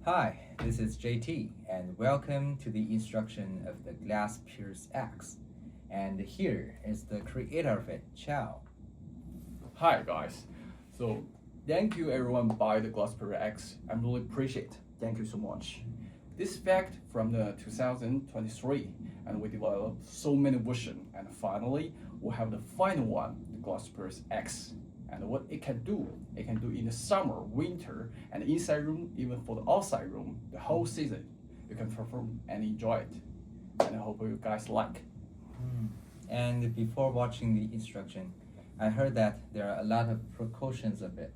Hi, this is JT, and welcome to the instruction of the Glass Pierce X. And here is the creator of it, Chow. Hi guys. So thank you everyone buy the Glasper X. I'm really appreciate. Thank you so much. This fact from the 2023 and we developed so many versions and finally we have the final one, the Glasper X. And what it can do in the summer, winter, and inside room, even for the outside room, the whole season. You can perform and enjoy it. And I hope you guys like. And before watching the instruction, I heard that there are a lot of precautions of it.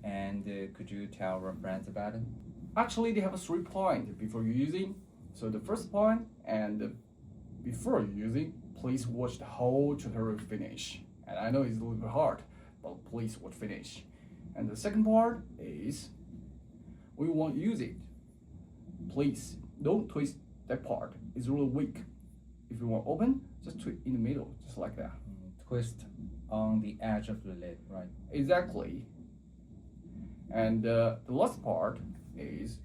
And could you tell our friends about it? Actually, they have a 3 point before you using. So the first point and before you using, please watch the whole tutorial finish. And I know it's a little bit hard, but please watch finish. And the second part is we won't use it. Please don't twist that part. It's really weak. If you want open, just twist in the middle, just like that. Twist on the edge of the lid, right? Exactly. And the last part is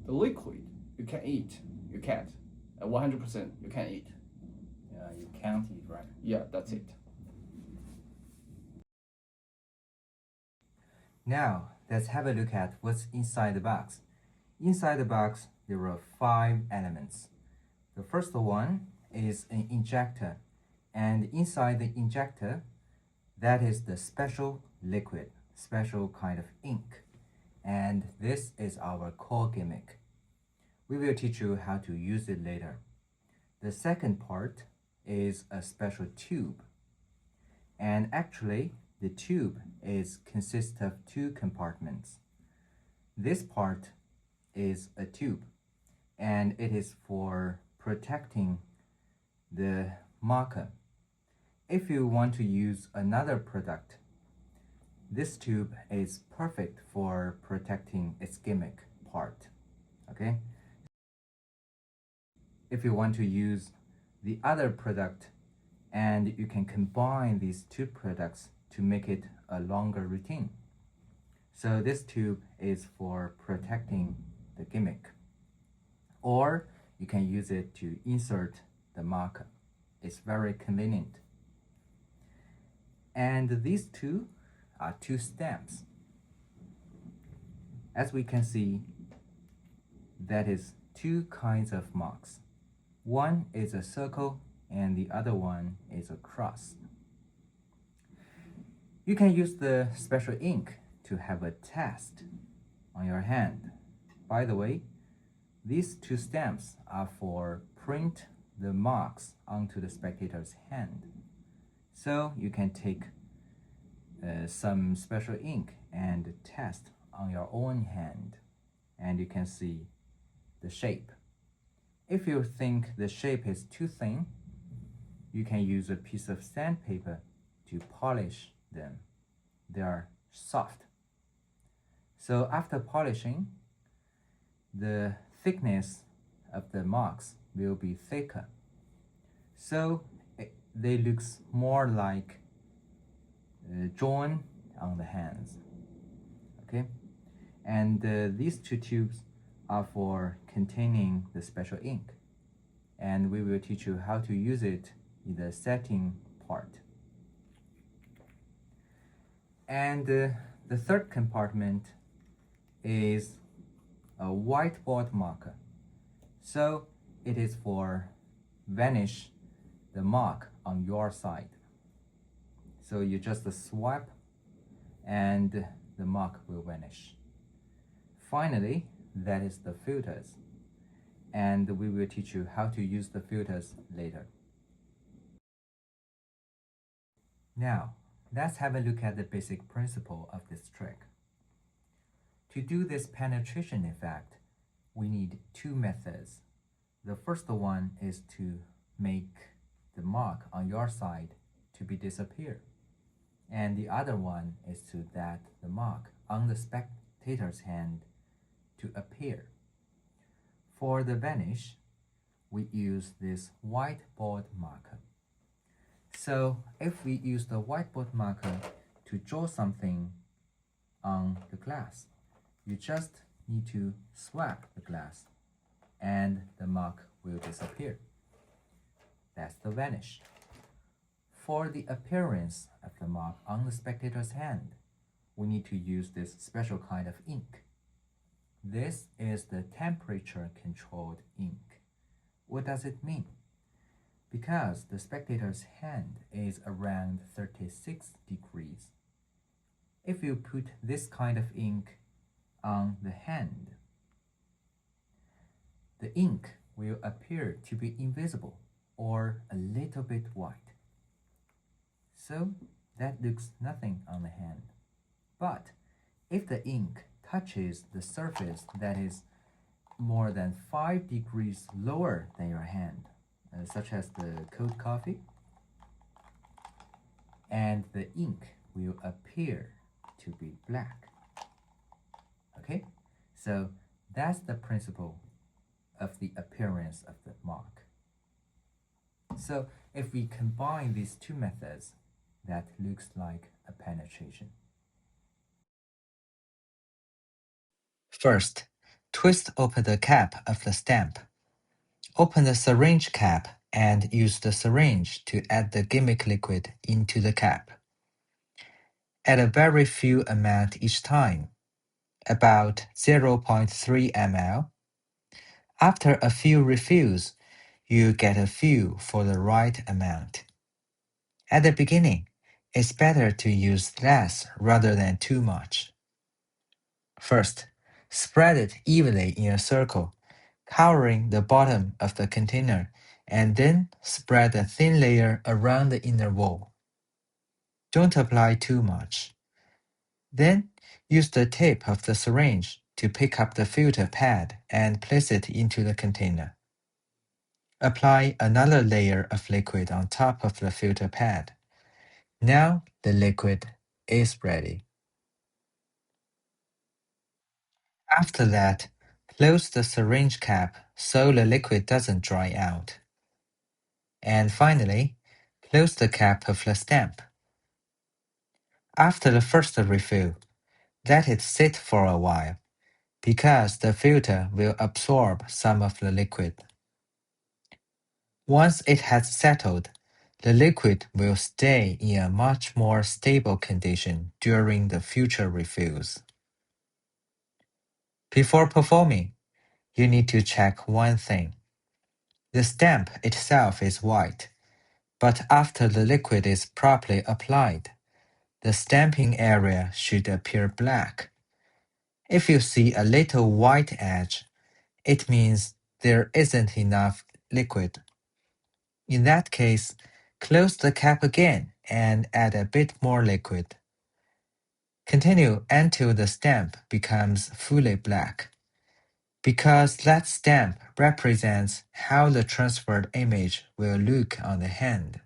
the liquid you can eat. You can't. At 100% you can eat. You can't eat, right? Yeah, that's it. Now, let's have a look at what's inside the box. Inside the box, there are 5 elements. The first one is an injector, and inside the injector, that is the special liquid, special kind of ink. And this is our core gimmick. We will teach you how to use it later. The second part is a special tube. And actually, the tube consists of 2 compartments. This part is a tube, and it is for protecting the marker. If you want to use another product, this tube is perfect for protecting its gimmick part, okay? If you want to use the other product, and you can combine these 2 products to make it a longer routine. So this tube is for protecting the gimmick. Or you can use it to insert the marker. It's very convenient. And these 2 are 2 stamps. As we can see, that is 2 kinds of marks. One is a circle and the other one is a cross. You can use the special ink to have a test on your hand. By the way, these 2 stamps are for print the marks onto the spectator's hand. So you can take some special ink and test on your own hand, and you can see the shape. If you think the shape is too thin, you can use a piece of sandpaper to polish them. They are soft. So after polishing, the thickness of the marks will be thicker. So they look more like drawn on the hands. Okay? And these 2 tubes are for containing the special ink. And we will teach you how to use it in the setting part. And the third compartment is a whiteboard marker. So it is for vanish the mark on your side. So you just swipe and the mark will vanish. Finally, that is the filters. And we will teach you how to use the filters later. Now, let's have a look at the basic principle of this trick. To do this penetration effect, we need 2 methods. The first one is to make the mark on your side to be disappear. And the other one is to that the mark on the spectator's hand to appear. For the vanish, we use this whiteboard marker. So if we use the whiteboard marker to draw something on the glass, you just need to swap the glass and the mark will disappear. That's the vanish. For the appearance of the mark on the spectator's hand, we need to use this special kind of ink. This is the temperature-controlled ink. What does it mean? Because the spectator's hand is around 36 degrees. If you put this kind of ink on the hand, the ink will appear to be invisible or a little bit white. So that looks nothing on the hand. But if the ink touches the surface that is more than 5 degrees lower than your hand, such as the cold coffee, and the ink will appear to be black. Okay, so that's the principle of the appearance of the mark. So if we combine these two methods, that looks like a penetration. First, twist open the cap of the stamp. Open the syringe cap and use the syringe to add the gimmick liquid into the cap. Add a very few amount each time, about 0.3 ml. After a few refills, you get a feel for the right amount. At the beginning, it's better to use less rather than too much. First, spread it evenly in a circle, covering the bottom of the container, and then spread a thin layer around the inner wall. Don't apply too much. Then, use the tip of the syringe to pick up the filter pad and place it into the container. Apply another layer of liquid on top of the filter pad. Now the liquid is ready. After that, close the syringe cap so the liquid doesn't dry out. And finally, close the cap of the stamp. After the first refill, let it sit for a while, because the filter will absorb some of the liquid. Once it has settled, the liquid will stay in a much more stable condition during the future refills. Before performing, you need to check one thing. The stamp itself is white, but after the liquid is properly applied, the stamping area should appear black. If you see a little white edge, it means there isn't enough liquid. In that case, close the cap again and add a bit more liquid. Continue until the stamp becomes fully black, because that stamp represents how the transferred image will look on the hand.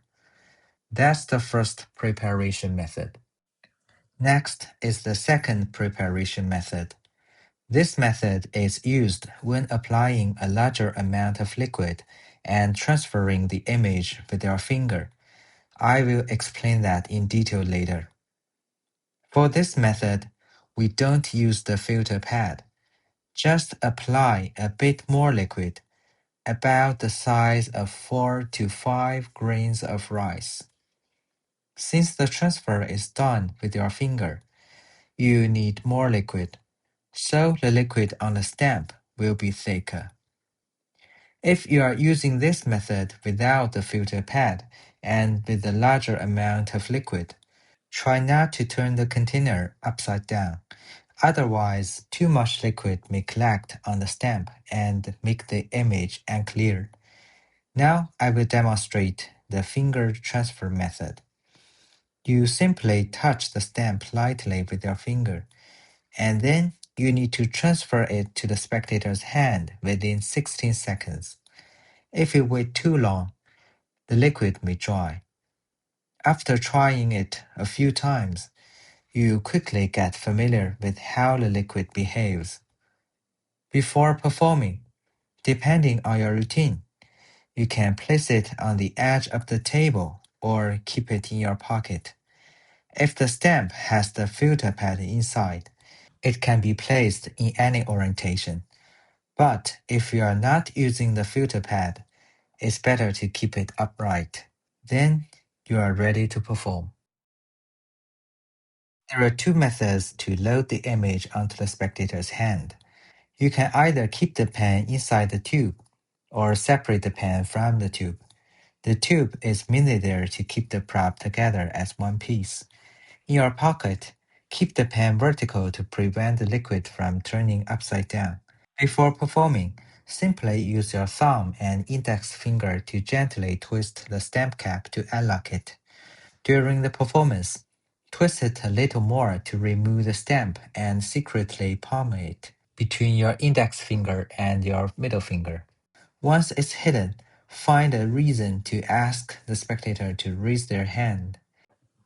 That's the first preparation method. Next is the second preparation method. This method is used when applying a larger amount of liquid and transferring the image with your finger. I will explain that in detail later. For this method, we don't use the filter pad. Just apply a bit more liquid, about the size of 4 to 5 grains of rice. Since the transfer is done with your finger, you need more liquid, so the liquid on the stamp will be thicker. If you are using this method without the filter pad and with a larger amount of liquid, try not to turn the container upside down. Otherwise, too much liquid may collect on the stamp and make the image unclear. Now I will demonstrate the finger transfer method. You simply touch the stamp lightly with your finger, and then you need to transfer it to the spectator's hand within 16 seconds. If you wait too long, the liquid may dry. After trying it a few times, you quickly get familiar with how the liquid behaves. Before performing, depending on your routine, you can place it on the edge of the table or keep it in your pocket. If the stamp has the filter pad inside, It can be placed in any orientation. But if you are not using the filter pad, it's better to keep it upright. Then you are ready to perform. There are two methods to load the image onto the spectator's hand. You can either keep the pen inside the tube or separate the pen from the tube. The tube is mainly there to keep the prop together as one piece. In your pocket, keep the pen vertical to prevent the liquid from turning upside down. Before performing, simply use your thumb and index finger to gently twist the stamp cap to unlock it. During the performance, twist it a little more to remove the stamp and secretly palm it between your index finger and your middle finger. Once it's hidden, find a reason to ask the spectator to raise their hand.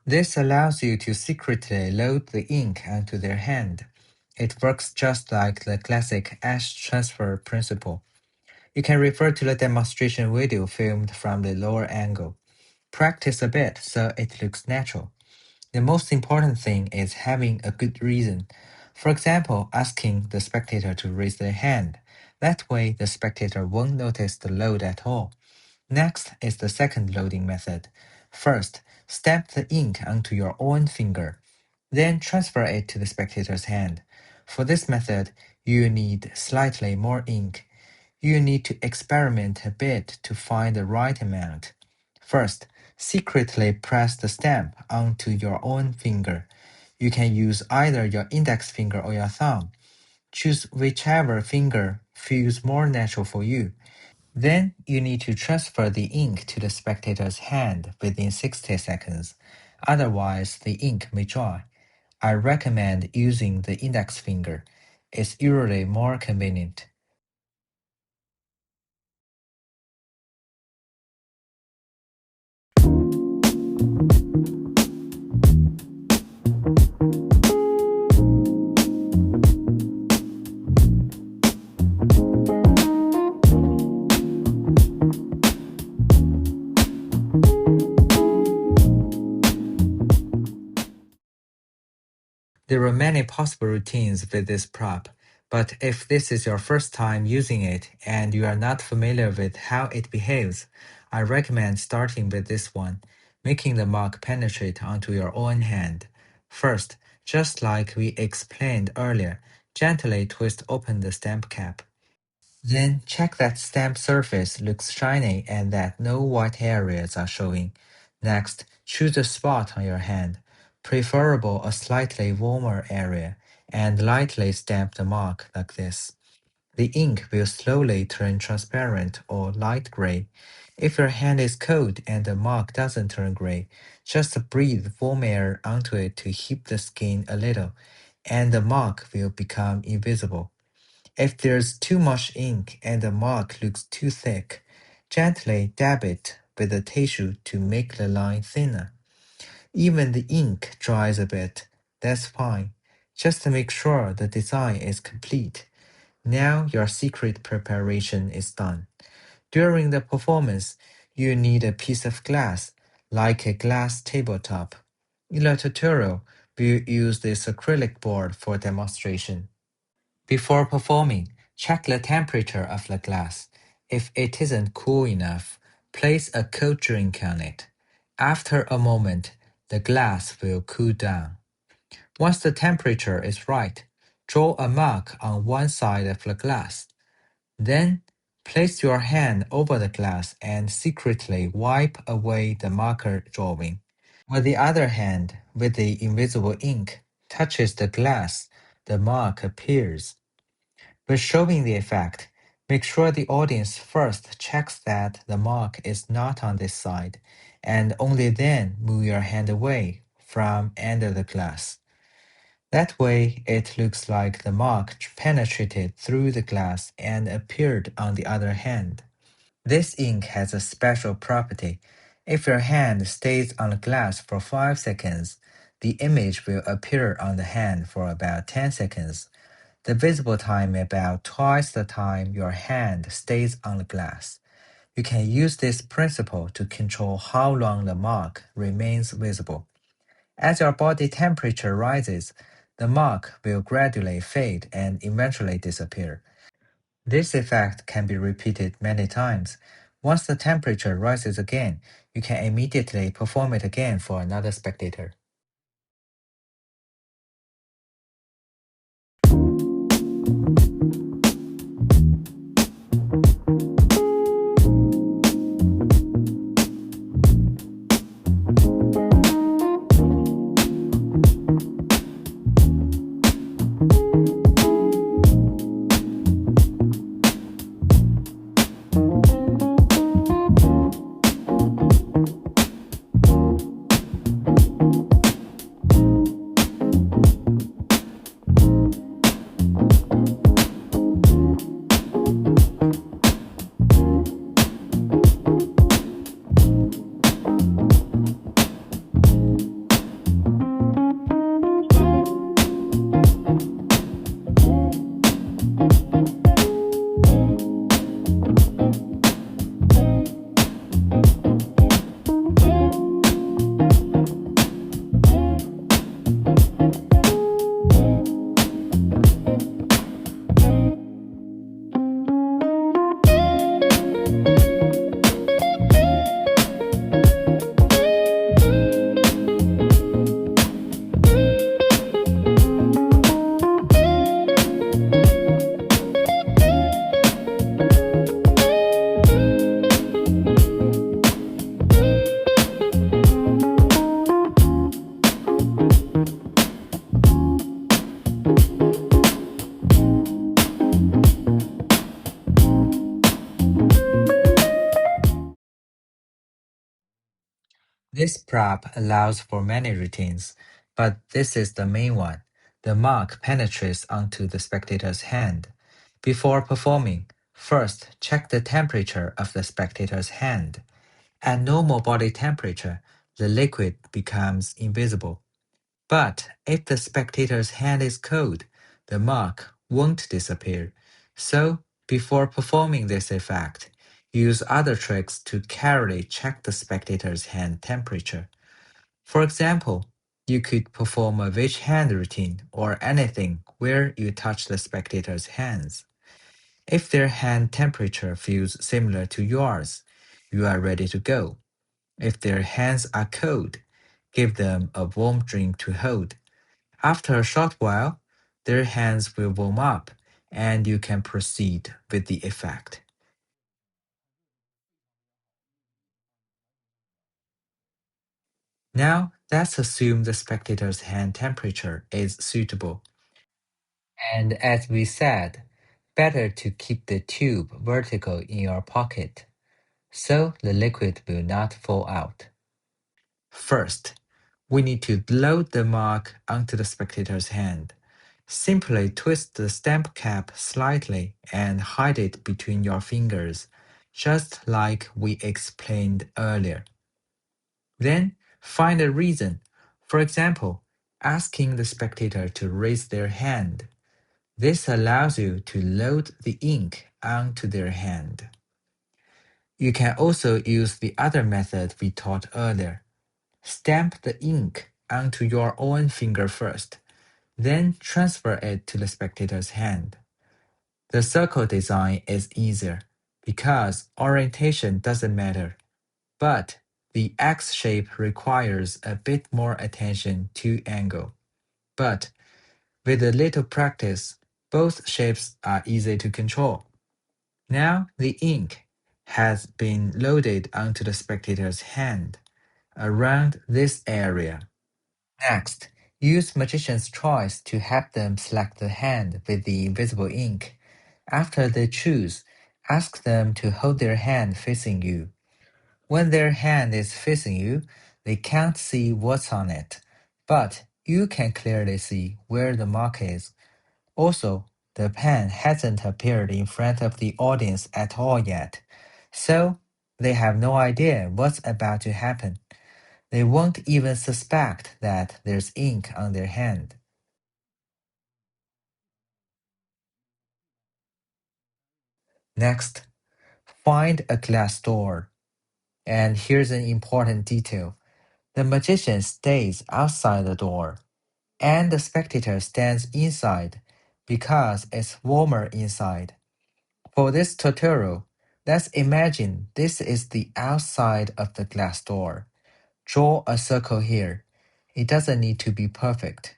This allows you to secretly load the ink onto their hand. It works just like the classic ash transfer principle. You can refer to the demonstration video filmed from the lower angle. Practice a bit so it looks natural. The most important thing is having a good reason. For example, asking the spectator to raise their hand. That way, the spectator won't notice the load at all. Next is the second loading method. First, stamp the ink onto your own finger. Then transfer it to the spectator's hand. For this method, you need slightly more ink. You need to experiment a bit to find the right amount. First, secretly press the stamp onto your own finger. You can use either your index finger or your thumb. Choose whichever finger feels more natural for you. Then you need to transfer the ink to the spectator's hand within 60 seconds. Otherwise, the ink may dry. I recommend using the index finger. It's usually more convenient. There are many possible routines with this prop, but if this is your first time using it and you are not familiar with how it behaves, I recommend starting with this one, making the mark penetrate onto your own hand. First, just like we explained earlier, gently twist open the stamp cap. Then check that stamp surface looks shiny and that no white areas are showing. Next, choose a spot on your hand, preferable a slightly warmer area, and lightly stamp the mark like this. The ink will slowly turn transparent or light gray. If your hand is cold and the mark doesn't turn gray, just breathe warm air onto it to heat the skin a little, and the mark will become invisible. If there's too much ink and the mark looks too thick, gently dab it with a tissue to make the line thinner. Even the ink dries a bit, that's fine. Just to make sure the design is complete. Now your secret preparation is done. During the performance, you need a piece of glass, like a glass tabletop. In the tutorial, we'll use this acrylic board for demonstration. Before performing, check the temperature of the glass. If it isn't cool enough, place a cold drink on it. After a moment, the glass will cool down. Once the temperature is right, draw a mark on one side of the glass. Then, place your hand over the glass and secretly wipe away the marker drawing. When the other hand, with the invisible ink, touches the glass, the mark appears. When showing the effect, make sure the audience first checks that the mark is not on this side, and only then move your hand away from under the glass. That way, it looks like the mark penetrated through the glass and appeared on the other hand. This ink has a special property. If your hand stays on the glass for 5 seconds, the image will appear on the hand for about 10 seconds. The visible time is about twice the time your hand stays on the glass. You can use this principle to control how long the mark remains visible. As your body temperature rises, the mark will gradually fade and eventually disappear. This effect can be repeated many times. Once the temperature rises again, you can immediately perform it again for another spectator. This prop allows for many routines, but this is the main one. The mark penetrates onto the spectator's hand. Before performing, first check the temperature of the spectator's hand. At normal body temperature, the liquid becomes invisible. But if the spectator's hand is cold, the mark won't disappear. So, before performing this effect, use other tricks to carefully check the spectator's hand temperature. For example, you could perform a witch hand routine or anything where you touch the spectator's hands. If their hand temperature feels similar to yours, you are ready to go. If their hands are cold, give them a warm drink to hold. After a short while, their hands will warm up and you can proceed with the effect. Now, let's assume the spectator's hand temperature is suitable. And as we said, better to keep the tube vertical in your pocket, so the liquid will not fall out. First, we need to load the mark onto the spectator's hand. Simply twist the stamp cap slightly and hide it between your fingers, just like we explained earlier. Then, find a reason. For example, asking the spectator to raise their hand. This allows you to load the ink onto their hand. You can also use the other method we taught earlier. Stamp the ink onto your own finger first, then transfer it to the spectator's hand. The circle design is easier because orientation doesn't matter, but the X shape requires a bit more attention to angle. But with a little practice, both shapes are easy to control. Now the ink has been loaded onto the spectator's hand around this area. Next, use Magician's Choice to help them select the hand with the invisible ink. After they choose, ask them to hold their hand facing you. When their hand is facing you, they can't see what's on it, but you can clearly see where the mark is. Also, the pen hasn't appeared in front of the audience at all yet, so they have no idea what's about to happen. They won't even suspect that there's ink on their hand. Next, find a glass door. And here's an important detail. The magician stays outside the door. and the spectator stands inside because it's warmer inside. For this tutorial, let's imagine this is the outside of the glass door. Draw a circle here. It doesn't need to be perfect.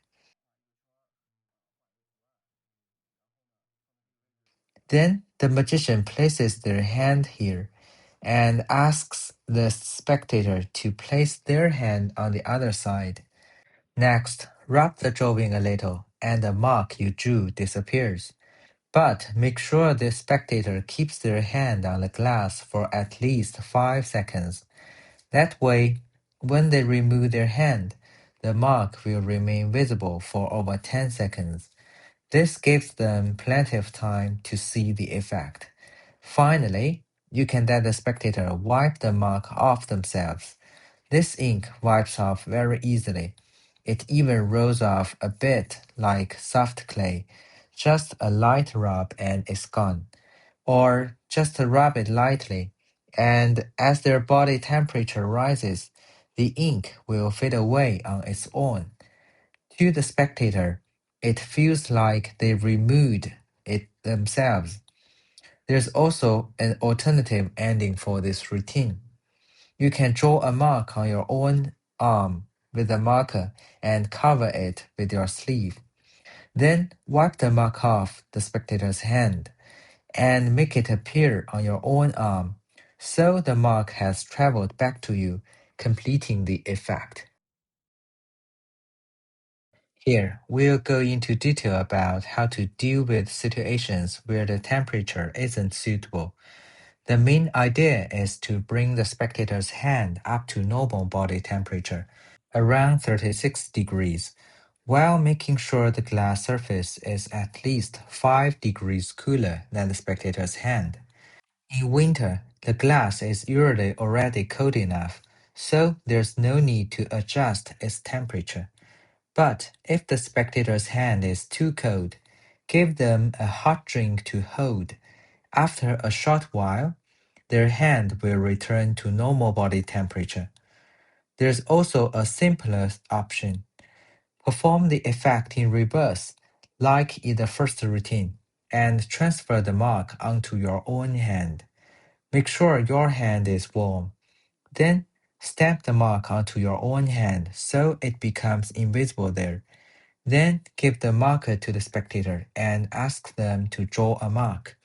Then the magician places their hand here and asks the spectator to place their hand on the other side. Next, rub the drawing a little and the mark you drew disappears. But make sure the spectator keeps their hand on the glass for at least 5 seconds. That way, when they remove their hand, the mark will remain visible for over 10 seconds. This gives them plenty of time to see the effect. Finally, you can let the spectator wipe the mark off themselves. This ink wipes off very easily. It even rolls off a bit like soft clay. Just a light rub and it's gone. Or just rub it lightly, and as their body temperature rises, the ink will fade away on its own. To the spectator, it feels like they removed it themselves. There's also an alternative ending for this routine. You can draw a mark on your own arm with a marker and cover it with your sleeve. Then wipe the mark off the spectator's hand and make it appear on your own arm, so the mark has traveled back to you, completing the effect. Here, we'll go into detail about how to deal with situations where the temperature isn't suitable. The main idea is to bring the spectator's hand up to normal body temperature, around 36 degrees, while making sure the glass surface is at least 5 degrees cooler than the spectator's hand. In winter, the glass is usually already cold enough, so there's no need to adjust its temperature. But if the spectator's hand is too cold, give them a hot drink to hold. After a short while, their hand will return to normal body temperature. There's also a simpler option. Perform the effect in reverse, like in the first routine, and transfer the mark onto your own hand. Make sure your hand is warm. Then stamp the mark onto your own hand so it becomes invisible there. Then give the marker to the spectator and ask them to draw a mark.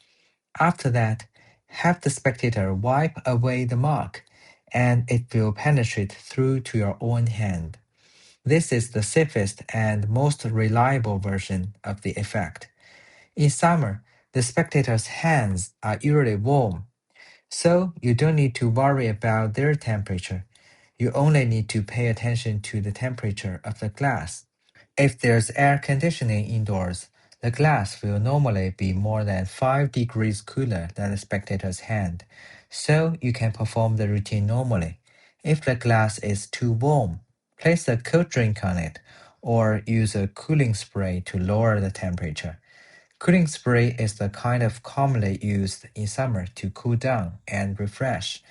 After that, have the spectator wipe away the mark, and it will penetrate through to your own hand. This is the safest and most reliable version of the effect. In summer, the spectator's hands are usually warm, so you don't need to worry about their temperature. You only need to pay attention to the temperature of the glass. If there's air conditioning indoors, the glass will normally be more than 5 degrees cooler than the spectator's hand, so you can perform the routine normally. If the glass is too warm, place a cold drink on it, or use a cooling spray to lower the temperature. Cooling spray is the kind of commonly used in summer to cool down and refresh.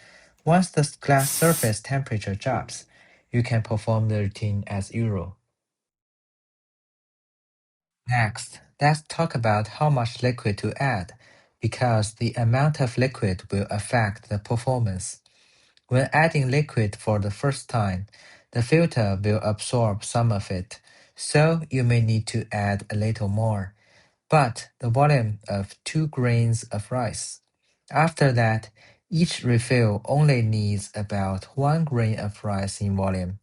Once the glass surface temperature drops, you can perform the routine as usual. Next, let's talk about how much liquid to add, because the amount of liquid will affect the performance. When adding liquid for the first time, the filter will absorb some of it, so you may need to add a little more, but the volume of 2 grains of rice. After that, each refill only needs about 1 grain of rice in volume.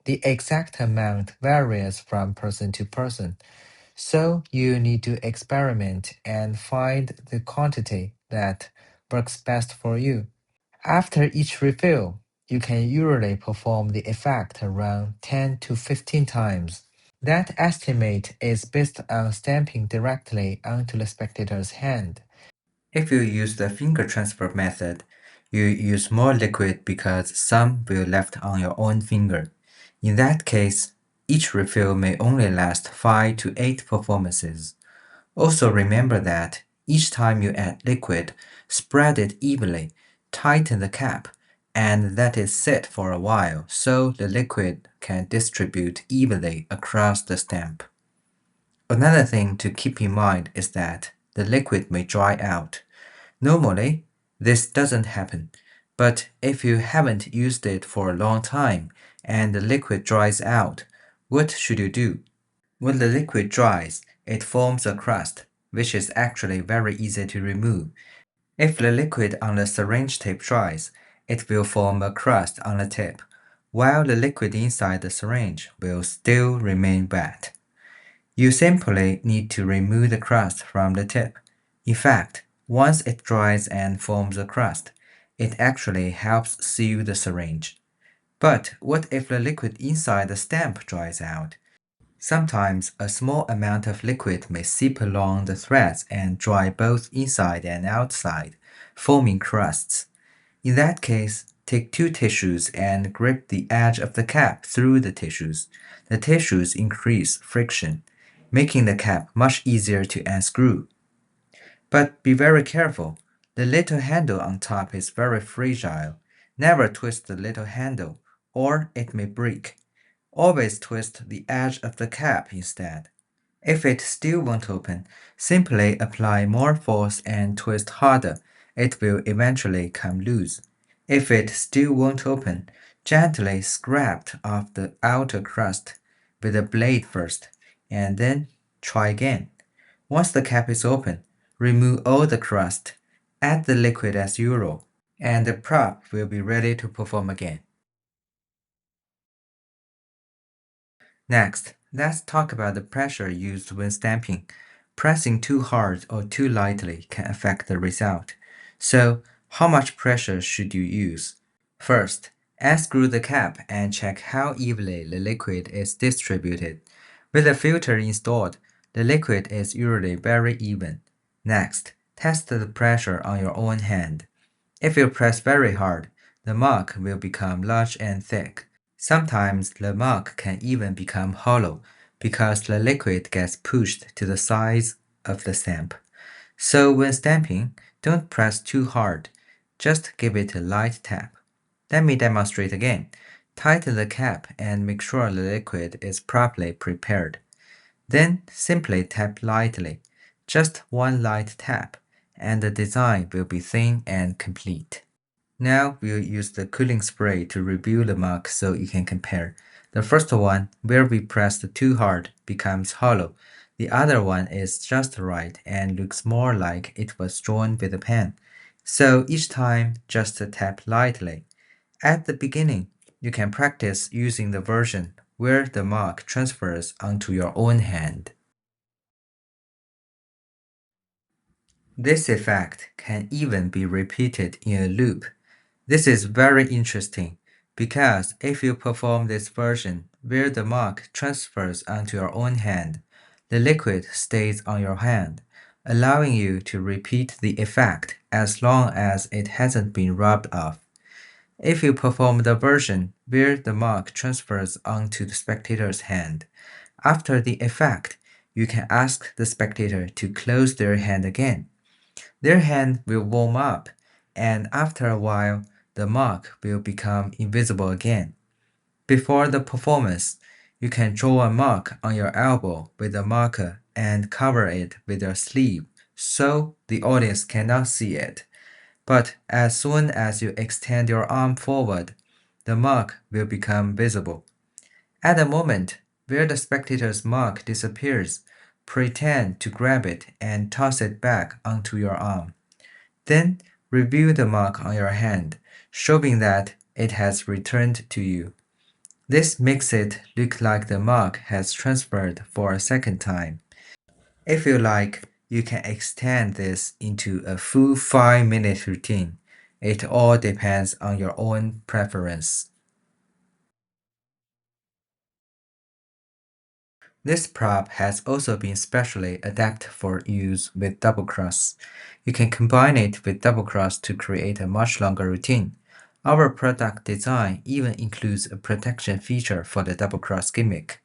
The exact amount varies from person to person, so you need to experiment and find the quantity that works best for you. After each refill, you can usually perform the effect around 10 to 15 times. That estimate is based on stamping directly onto the spectator's hand. If you use the finger transfer method, you use more liquid because some will left on your own finger. In that case, each refill may only last 5 to 8 performances. Also remember that each time you add liquid, spread it evenly, tighten the cap, and let it sit for a while so the liquid can distribute evenly across the stamp. Another thing to keep in mind is that the liquid may dry out. Normally, this doesn't happen, but if you haven't used it for a long time and the liquid dries out, what should you do? When the liquid dries, it forms a crust, which is actually very easy to remove. If the liquid on the syringe tip dries, it will form a crust on the tip, while the liquid inside the syringe will still remain wet. You simply need to remove the crust from the tip. In fact, once it dries and forms a crust, it actually helps seal the syringe. But what if the liquid inside the stamp dries out? Sometimes a small amount of liquid may seep along the threads and dry both inside and outside, forming crusts. In that case, take two tissues and grip the edge of the cap through the tissues. The tissues increase friction, making the cap much easier to unscrew. But be very careful. The little handle on top is very fragile. Never twist the little handle, or it may break. Always twist the edge of the cap instead. If it still won't open, simply apply more force and twist harder. It will eventually come loose. If it still won't open, gently scrape off the outer crust with a blade first, and then try again. Once the cap is open, remove all the crust, add the liquid as usual, and the prop will be ready to perform again. Next, let's talk about the pressure used when stamping. Pressing too hard or too lightly can affect the result. So, how much pressure should you use? First, unscrew the cap and check how evenly the liquid is distributed. With the filter installed, the liquid is usually very even. Next, test the pressure on your own hand. If you press very hard, the mark will become large and thick. Sometimes the mark can even become hollow because the liquid gets pushed to the sides of the stamp. So when stamping, don't press too hard. Just give it a light tap. Let me demonstrate again. Tighten the cap and make sure the liquid is properly prepared. Then simply tap lightly. Just one light tap, and the design will be thin and complete. Now we'll use the cooling spray to review the mark so you can compare. The first one, where we pressed too hard, becomes hollow. The other one is just right and looks more like it was drawn with a pen. So each time, just tap lightly. At the beginning, you can practice using the version where the mark transfers onto your own hand. This effect can even be repeated in a loop. This is very interesting because if you perform this version where the mark transfers onto your own hand, the liquid stays on your hand, allowing you to repeat the effect as long as it hasn't been rubbed off. If you perform the version where the mark transfers onto the spectator's hand, after the effect, you can ask the spectator to close their hand again. Their hand will warm up, and after a while, the mark will become invisible again. Before the performance, you can draw a mark on your elbow with a marker and cover it with your sleeve so the audience cannot see it. But as soon as you extend your arm forward, the mark will become visible. At the moment where the spectator's mark disappears, pretend to grab it and toss it back onto your arm. Then review the mark on your hand, showing that it has returned to you. This makes it look like the mark has transferred for a second time. If you like, you can extend this into a full 5-minute routine. It all depends on your own preference. This prop has also been specially adapted for use with double cross. You can combine it with double cross to create a much longer routine. Our product design even includes a protection feature for the double cross gimmick.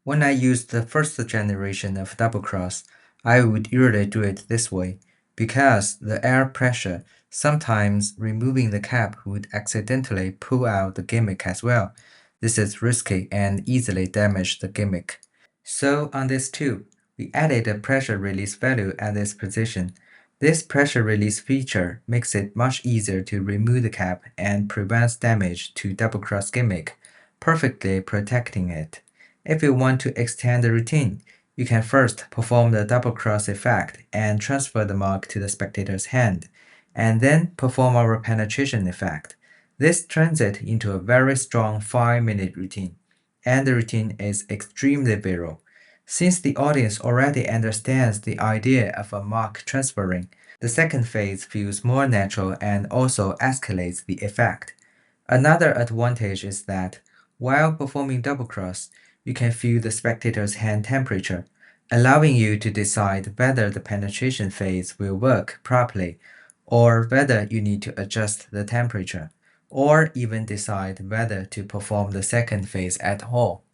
When I used the first generation of double cross, I would usually do it this way, because the air pressure, sometimes removing the cap would accidentally pull out the gimmick as well. This is risky and easily damage the gimmick. So on this tube, we added a pressure release value at this position. This pressure release feature makes it much easier to remove the cap and prevents damage to double cross gimmick, perfectly protecting it. If you want to extend the routine, you can first perform the double cross effect and transfer the mark to the spectator's hand, and then perform our penetration effect. This turns it into a very strong 5-minute routine, and the routine is extremely viral. Since the audience already understands the idea of a mark transferring, the second phase feels more natural and also escalates the effect. Another advantage is that while performing double cross, you can feel the spectator's hand temperature, allowing you to decide whether the penetration phase will work properly, or whether you need to adjust the temperature, or even decide whether to perform the second phase at all.